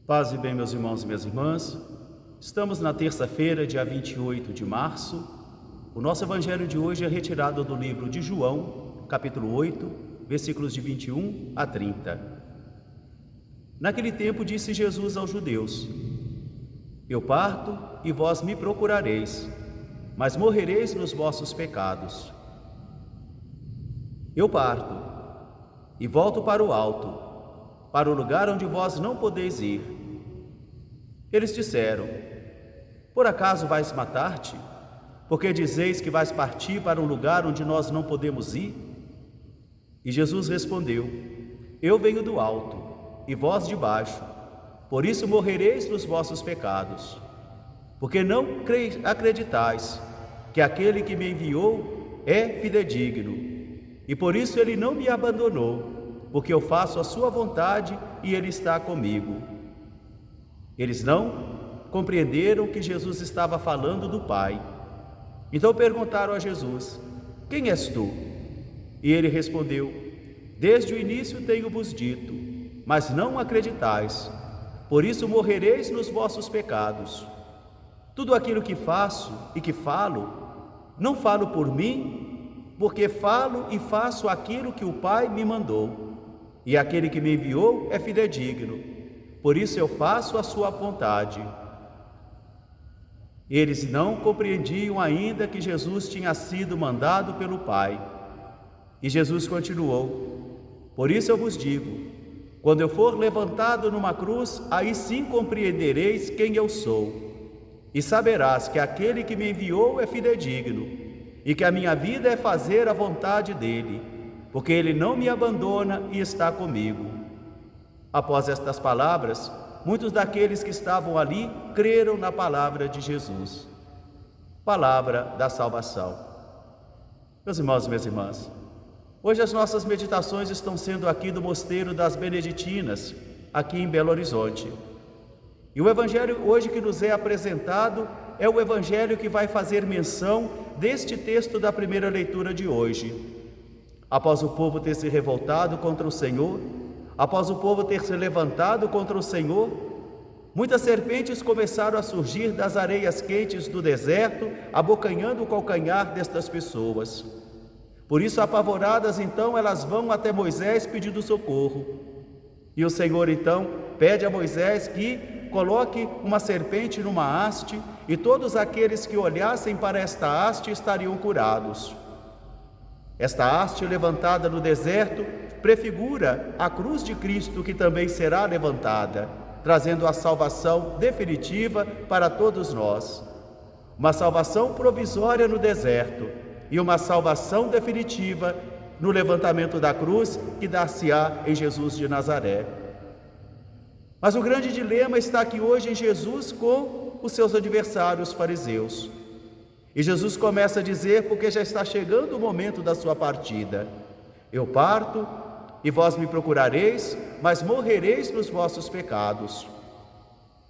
Paz e bem, meus irmãos e minhas irmãs. Estamos na terça-feira, dia 28 de março. O nosso evangelho de hoje é retirado do livro de João, capítulo 8, versículos de 21 a 30. Naquele tempo disse Jesus aos judeus: Eu parto e vós me procurareis, mas morrereis nos vossos pecados. Eu parto e volto para o alto, para o lugar onde vós não podeis ir. Eles disseram: Por acaso vais matar-te? Porque dizeis que vais partir para um lugar onde nós não podemos ir? E Jesus respondeu: Eu venho do alto, e vós de baixo, por isso morrereis nos vossos pecados. Porque não acreditais que aquele que me enviou é fidedigno, e por isso ele não me abandonou, porque eu faço a sua vontade e ele está comigo. Eles não compreenderam que Jesus estava falando do Pai. Então perguntaram a Jesus: Quem és tu? E ele respondeu: Desde o início tenho-vos dito, mas não acreditais. Por isso morrereis nos vossos pecados. Tudo aquilo que faço e que falo, não falo por mim, porque falo e faço aquilo que o Pai me mandou. E aquele que me enviou é fidedigno. Por isso eu faço a sua vontade. Eles não compreendiam ainda que Jesus tinha sido mandado pelo Pai. E Jesus continuou: Por isso eu vos digo, quando eu for levantado numa cruz, aí sim compreendereis quem eu sou. E saberás que aquele que me enviou é fidedigno, e que a minha vida é fazer a vontade dele, porque ele não me abandona e está comigo. Após estas palavras, muitos daqueles que estavam ali creram na palavra de Jesus. Palavra da salvação. Meus irmãos e minhas irmãs, hoje as nossas meditações estão sendo aqui do Mosteiro das Beneditinas, aqui em Belo Horizonte. E o evangelho hoje que nos é apresentado é o evangelho que vai fazer menção deste texto da primeira leitura de hoje. Após o povo ter se revoltado contra o Senhor, após o povo ter se levantado contra o Senhor, muitas serpentes começaram a surgir das areias quentes do deserto, abocanhando o calcanhar destas pessoas. Por isso, apavoradas, então, elas vão até Moisés pedindo socorro. E o Senhor, então, pede a Moisés que coloque uma serpente numa haste, e todos aqueles que olhassem para esta haste estariam curados. Esta haste levantada no deserto prefigura a cruz de Cristo, que também será levantada, trazendo a salvação definitiva para todos nós. Uma salvação provisória no deserto e uma salvação definitiva no levantamento da cruz que dar-se-á em Jesus de Nazaré. Mas o grande dilema está aqui hoje em Jesus com os seus adversários fariseus. E Jesus começa a dizer, porque já está chegando o momento da sua partida: Eu parto e vós me procurareis, mas morrereis nos vossos pecados.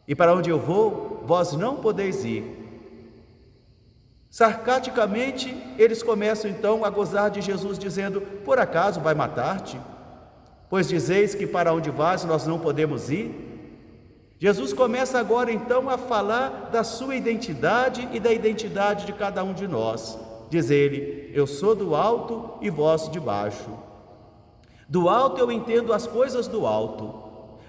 E para onde eu vou, vós não podeis ir. Sarcasticamente, eles começam então a gozar de Jesus, dizendo: Por acaso vai matar-te? Pois dizeis que para onde vais nós não podemos ir? Jesus começa agora então a falar da sua identidade e da identidade de cada um de nós. Diz ele: Eu sou do alto e vós de baixo. Do alto eu entendo as coisas do alto.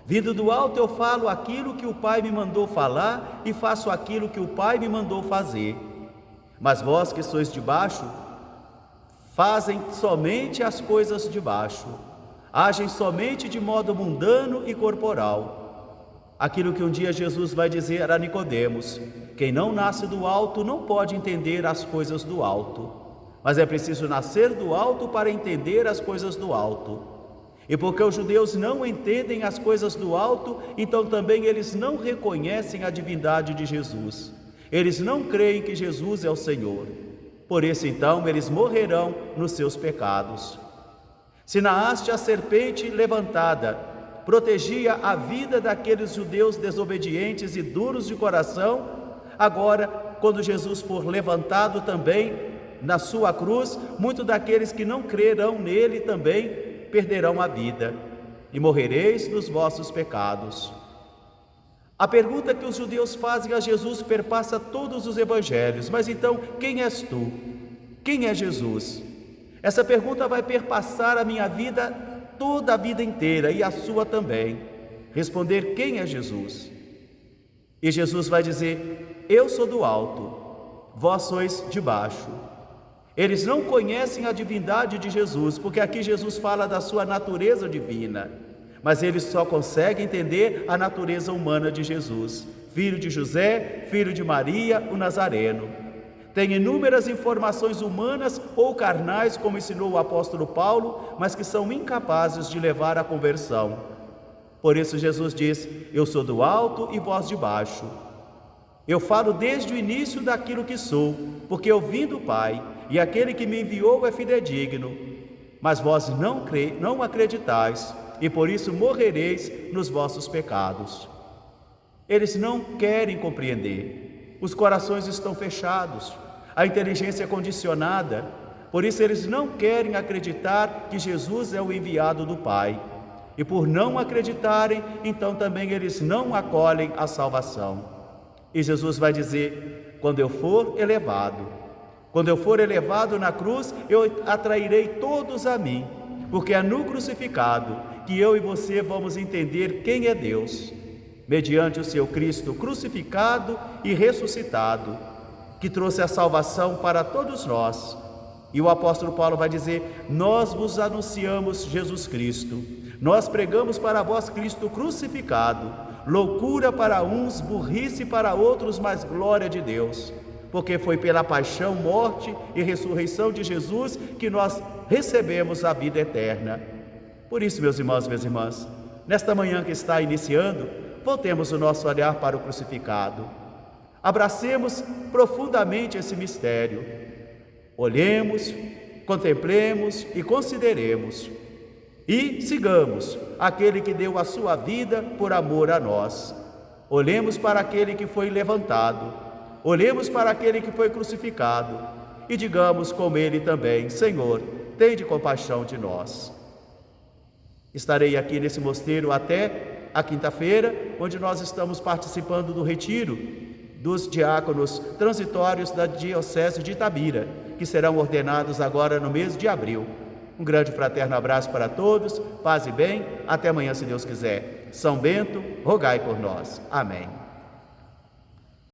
Vindo do alto eu falo aquilo que o Pai me mandou falar e faço aquilo que o Pai me mandou fazer. Mas vós que sois de baixo, fazem somente as coisas de baixo, agem somente de modo mundano e corporal. Aquilo que um dia Jesus vai dizer a Nicodemos: Quem não nasce do alto não pode entender as coisas do alto. Mas é preciso nascer do alto para entender as coisas do alto. E porque os judeus não entendem as coisas do alto, então também eles não reconhecem a divindade de Jesus. Eles não creem que Jesus é o Senhor. Por isso então eles morrerão nos seus pecados. Se na haste a serpente levantada protegia a vida daqueles judeus desobedientes e duros de coração, agora, quando Jesus for levantado também na sua cruz, muitos daqueles que não crerão nele também perderão a vida, e morrereis nos vossos pecados. A pergunta que os judeus fazem a Jesus perpassa todos os evangelhos. Mas então, quem és tu? Quem é Jesus? Essa pergunta vai perpassar a minha vida, toda a vida inteira, e a sua também. Responder quem é Jesus? E Jesus vai dizer: eu sou do alto, vós sois de baixo. Eles não conhecem a divindade de Jesus, porque aqui Jesus fala da sua natureza divina, mas eles só conseguem entender a natureza humana de Jesus, filho de José, filho de Maria, o Nazareno. Tem inúmeras informações humanas ou carnais, como ensinou o apóstolo Paulo, mas que são incapazes de levar à conversão. Por isso Jesus diz: eu sou do alto e vós de baixo. Eu falo desde o início daquilo que sou, porque eu vim do Pai, e aquele que me enviou é fidedigno. Mas vós não acreditais, e por isso morrereis nos vossos pecados. Eles não querem compreender, os corações estão fechados, a inteligência é condicionada, por isso eles não querem acreditar que Jesus é o enviado do Pai. E por não acreditarem, então também eles não acolhem a salvação. E Jesus vai dizer: quando eu for elevado na cruz, eu atrairei todos a mim, porque é no crucificado que eu e você vamos entender quem é Deus, mediante o seu Cristo crucificado e ressuscitado, que trouxe a salvação para todos nós. E o apóstolo Paulo vai dizer: nós vos anunciamos Jesus Cristo, nós pregamos para vós Cristo crucificado, loucura para uns, burrice para outros, mas glória de Deus, porque foi pela paixão, morte e ressurreição de Jesus que nós recebemos a vida eterna. Por isso, meus irmãos e minhas irmãs, nesta manhã que está iniciando, voltemos o nosso olhar para o crucificado. Abracemos profundamente esse mistério. Olhemos, contemplemos e consideremos. E sigamos aquele que deu a sua vida por amor a nós. Olhemos para aquele que foi levantado. Olhemos para aquele que foi crucificado. E digamos como ele também: Senhor, tende compaixão de nós. Estarei aqui nesse mosteiro até a quinta-feira, onde nós estamos participando do retiro dos diáconos transitórios da Diocese de Itabira, que serão ordenados agora no mês de abril. Um grande fraterno abraço para todos, paz e bem, até amanhã se Deus quiser. São Bento, rogai por nós. Amém.